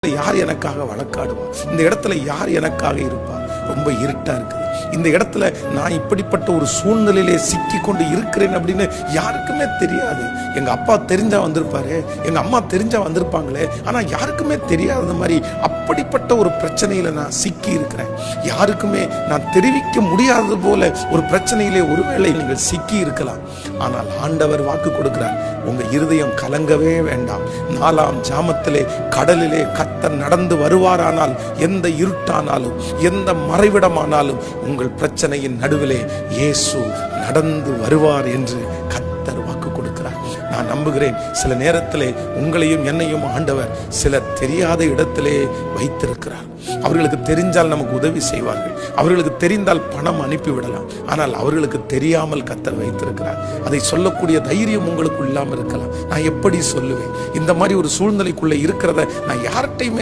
யார் எனக்காக வழக்காடுவா? இந்த இடத்துல யார் எனக்காக இருப்பா? ரொம்ப இருட்டா இருக்குது. இந்த இடத்துல நான் இப்படிப்பட்ட ஒரு சூழ்நிலையிலே சிக்கி கொண்டு இருக்கிறேன் அப்படின்னு யாருக்குமே தெரியாது. எங்க அப்பா தெரிஞ்சா வந்திருப்பாரு, எங்க அம்மா தெரிஞ்சா வந்திருப்பாங்களே, ஆனா யாருக்குமே தெரியாத மாதிரி அப்படிப்பட்ட ஒரு பிரச்சனையில நான் சிக்கி இருக்கிறேன். யாருக்குமே நான் தெரிவிக்க முடியாதது போல ஒரு பிரச்சனையிலே ஒருவேளை நீங்கள் சிக்கி இருக்கலாம். ஆனால் ஆண்டவர் வாக்கு கொடுக்கிறார், உங்க இருதயம் கலங்கவே வேண்டாம். 4ஆம் ஜாமத்திலே கடலிலே கர்த்தர் நடந்து வருவாரானால், எந்த இருட்டானாலும் எந்த மறைவிடமானாலும் உங்கள் பிரச்சனையின் நடுவிலே இயேசு நடந்து வருவார் என்று கர்த்தர் வாக்கு கொடுக்கிறார். நான் நம்புகிறேன், சில நேரத்திலே உங்களையும் என்னையும் ஆண்டவர் சில தெரியாத இடத்திலே வைத்திருக்கிறார். அவர்களுக்கு தெரிஞ்சால் நமக்கு உதவி செய்வார்கள், அவர்களுக்கு தெரிந்தால் பணம் அனுப்பிவிடலாம். ஆனால் அவர்களுக்கு தெரியாமல் கர்த்தர் வைத்திருக்கிறார். அதை சொல்லக்கூடிய தைரியம் உங்களுக்கு இல்லாமல் இருக்கலாம். நான் எப்படி சொல்லுவேன்? இந்த மாதிரி ஒரு சூழ்நிலைக்குள்ள இருக்கிறத நான் யார்கிட்டையுமே